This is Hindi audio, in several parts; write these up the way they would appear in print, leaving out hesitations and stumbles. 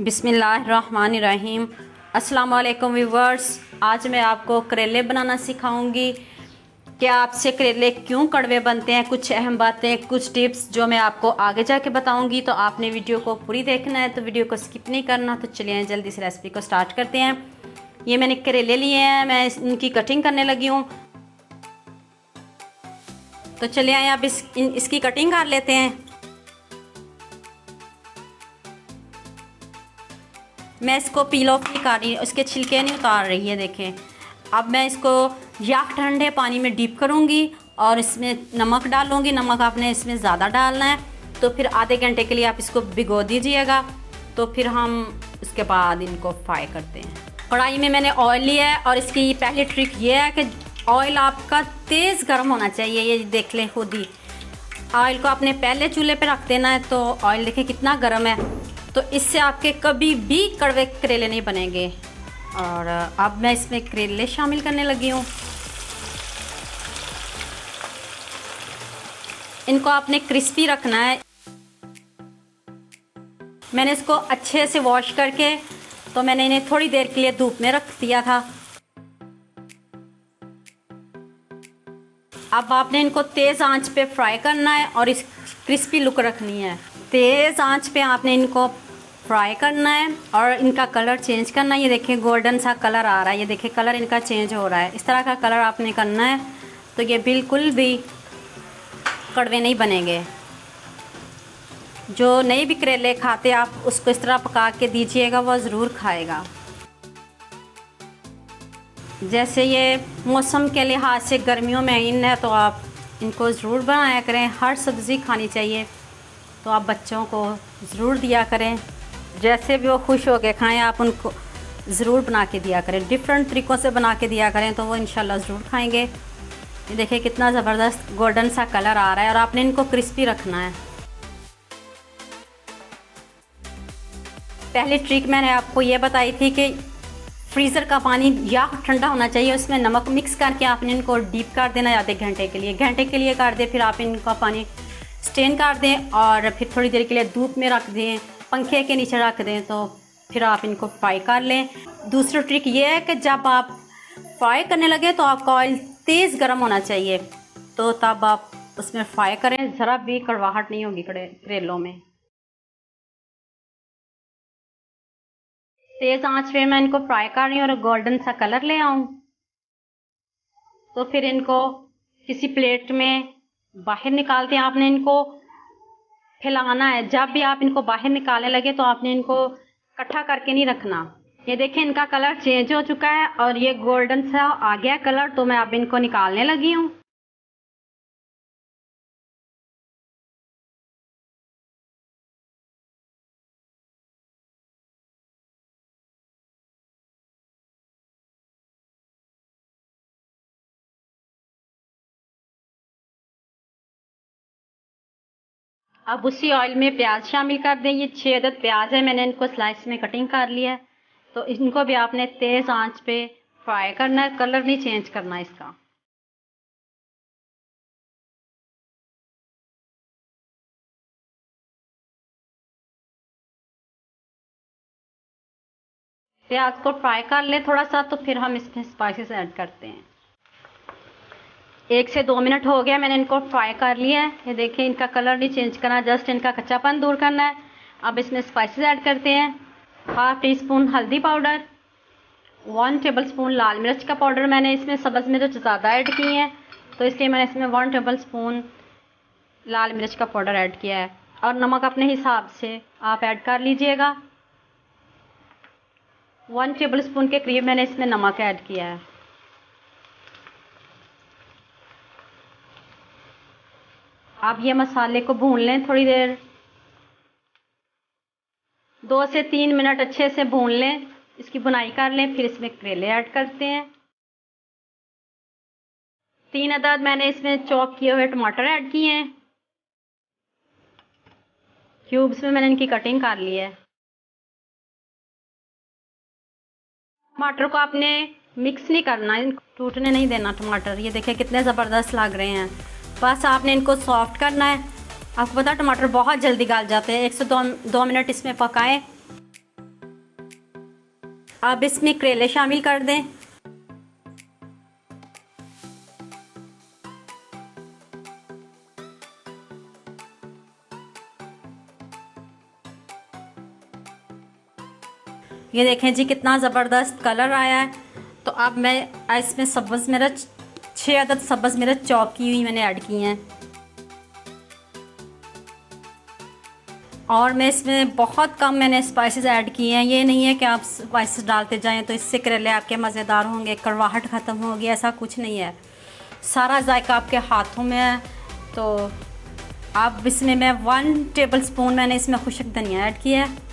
बिस्मिल्लाहिर्रहमानिर्रहीम। अस्सलाम वालेकुम व्यूवर्स। आज मैं आपको करेले बनाना सिखाऊंगी कि आपसे करेले क्यों कड़वे बनते हैं। कुछ अहम बातें, कुछ टिप्स जो मैं आपको आगे जाके बताऊंगी, तो आपने वीडियो को पूरी देखना है, तो वीडियो को स्किप नहीं करना। तो चलिए जल्दी से रेसिपी को स्टार्ट करते हैं। ये मैंने करेले लिए हैं, मैं इनकी कटिंग करने लगी हूँ। तो चलिए आए अब इसकी कटिंग कर लेते हैं। मैं इसको पील ऑफ नहीं कर रही, उसके छिलके नहीं उतार रही है। देखें, अब मैं इसको या ठंडे पानी में डीप करूँगी और इसमें नमक डालूँगी। नमक आपने इसमें ज़्यादा डालना है, तो फिर आधे घंटे के लिए आप इसको भिगो दीजिएगा। तो फिर हम उसके बाद इनको फ्राई करते हैं। कढ़ाई में मैंने ऑयल लिया है और इसकी पहली ट्रिक ये है कि ऑयल आपका तेज़ गर्म होना चाहिए। ये देख लें खुद ही, ऑयल को आपने पहले चूल्हे पे रख देना है। तो ऑयल देखें कितना गर्म है, तो इससे आपके कभी भी कड़वे करेले नहीं बनेंगे। और अब मैं इसमें करेले शामिल करने लगी हूँ। इनको आपने क्रिस्पी रखना है। मैंने इसको अच्छे से वॉश करके, तो मैंने इन्हें थोड़ी देर के लिए धूप में रख दिया था। अब आपने इनको तेज़ आंच पे फ्राई करना है और इस क्रिस्पी लुक रखनी है। तेज़ आंच पे आपने इनको फ्राई करना है और इनका कलर चेंज करना है। ये देखें गोल्डन सा कलर आ रहा है, ये देखें कलर इनका चेंज हो रहा है। इस तरह का कलर आपने करना है, तो ये बिल्कुल भी कड़वे नहीं बनेंगे। जो नहीं भी करेले खाते, आप उसको इस तरह पका के दीजिएगा, वो ज़रूर खाएगा। जैसे ये मौसम के लिहाज से गर्मियों में इन है, तो आप इनको ज़रूर बनाया करें। हर सब्ज़ी खानी चाहिए, तो आप बच्चों को ज़रूर दिया करें। जैसे भी वो खुश हो के खाएँ, आप उनको ज़रूर बना के दिया करें। डिफरेंट तरीक़ों से बना के दिया करें, तो वो इंशाल्लाह ज़रूर खाएंगे। ये देखिए कितना ज़बरदस्त गोल्डन सा कलर आ रहा है और आपने इनको क्रिस्पी रखना है। पहली ट्रिक मैंने आपको ये बताई थी कि फ्रीज़र का पानी या ठंडा होना चाहिए, उसमें नमक मिक्स करके आपने इनको डीप कर देना है आधे घंटे के लिए। घंटे के लिए कर दें, फिर आप इनका पानी स्टेन कर दें और फिर थोड़ी देर के लिए धूप में रख दें, पंखे के नीचे रख दें, तो फिर आप इनको फ्राई कर लें। दूसरी ट्रिक ये है कि जब आप फ्राई करने लगे, तो आपका ऑयल तेज़ गर्म होना चाहिए, तो तब आप उसमें फ्राई करें। ज़रा भी कड़वाहट नहीं होगी करेलों में। तेज़ आंच पे मैं इनको फ्राई कर रही हूँ और गोल्डन सा कलर ले आऊँ, तो फिर इनको किसी प्लेट में बाहर निकालते हैं। आपने इनको फैलाना है। जब भी आप इनको बाहर निकालने लगे, तो आपने इनको इकट्ठा करके नहीं रखना। ये देखें इनका कलर चेंज हो चुका है और ये गोल्डन सा आ गया कलर, तो मैं अब इनको निकालने लगी हूँ। अब उसी ऑयल में प्याज शामिल कर दें। ये 6 अदद प्याज है, मैंने इनको स्लाइस में कटिंग कर लिया है। तो इनको भी आपने तेज़ आंच पे फ्राई करना है, कलर नहीं चेंज करना इसका। प्याज को फ्राई कर लें थोड़ा सा, तो फिर हम इसमें स्पाइसेस ऐड करते हैं। 1 से 2 मिनट हो गया, मैंने इनको फ्राई कर लिया है। ये देखिए इनका कलर नहीं चेंज करना, जस्ट इनका कच्चापन दूर करना है। अब इसमें स्पाइसेस ऐड करते हैं। 1/2 टीस्पून हल्दी पाउडर, 1 टेबलस्पून लाल मिर्च का पाउडर। मैंने इसमें सब्ज़ मिर्च ज़्यादा ऐड की है, तो इसलिए मैंने इसमें 1 टेबलस्पून लाल मिर्च का पाउडर ऐड किया है। और नमक अपने हिसाब से आप ऐड कर लीजिएगा। 1 टेबलस्पून के करीब मैंने इसमें नमक ऐड किया है। आप ये मसाले को भून लें थोड़ी देर, 2 से 3 मिनट अच्छे से भून लें, इसकी भुनाई कर लें। फिर इसमें करेले ऐड करते हैं। 3 अदद मैंने इसमें चॉप किए हुए टमाटर ऐड किए हैं। क्यूब्स में मैंने इनकी कटिंग कर ली है। टमाटर को आपने मिक्स नहीं करना, टूटने नहीं देना टमाटर। ये देखिए कितने ज़बरदस्त लग रहे हैं। बस आपने इनको सॉफ्ट करना है। आपको पता है टमाटर बहुत जल्दी गल जाते हैं। 1 से 2 मिनट इसमें पकाएं। अब इसमें करेले शामिल कर दें। ये देखें जी कितना ज़बरदस्त कलर आया है। तो अब मैं इसमें सब्ज़ मिर्च 6 अदद सब्ज़ मिर्च चॉप की हुई मैंने ऐड की हैं। और मैं इसमें बहुत कम मैंने स्पाइसेस ऐड किए हैं। ये नहीं है कि आप स्पाइसेस डालते जाएं तो इससे करेले आपके मज़ेदार होंगे, कड़वाहट ख़त्म होगी, ऐसा कुछ नहीं है। सारा जायका आपके हाथों में है। तो अब इसमें मैं 1 टेबल स्पून मैंने इसमें खुश्क धनिया ऐड किया है।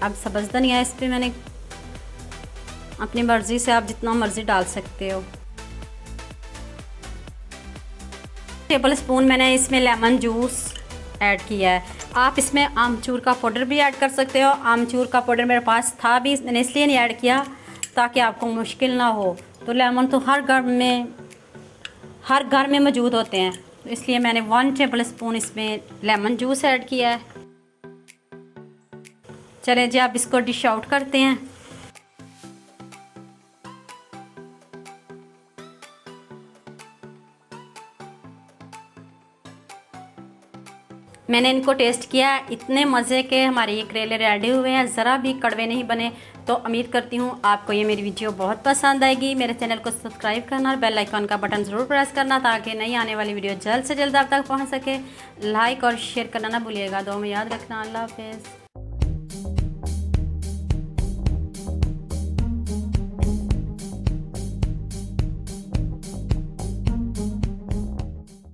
अब सब्ज़ धनिया इस पर मैंने अपनी मर्ज़ी से आप जितना मर्ज़ी डाल सकते हो। टेबल स्पून मैंने इसमें लेमन जूस ऐड किया है। आप इसमें आमचूर का पाउडर भी ऐड कर सकते हो। आमचूर का पाउडर मेरे पास था भी, मैंने इसलिए नहीं ऐड किया ताकि आपको मुश्किल ना हो। तो लेमन तो हर घर में मौजूद होते हैं, तो इसलिए मैंने 1 टेबल स्पून इसमें लेमन जूस ऐड किया है। चलें जी, आप इसको डिश आउट करते हैं। मैंने इनको टेस्ट किया, इतने मज़े के हमारे ये करेले रेडी हुए हैं, ज़रा भी कड़वे नहीं बने। तो उम्मीद करती हूँ आपको ये मेरी वीडियो बहुत पसंद आएगी। मेरे चैनल को सब्सक्राइब करना और बेल आइकन का बटन ज़रूर प्रेस करना ताकि नई आने वाली वीडियो जल्द से जल्द आप तक पहुँच सके। लाइक और शेयर करना ना भूलिएगा। दुआ में याद रखना। अल्लाह हाफ़िज़।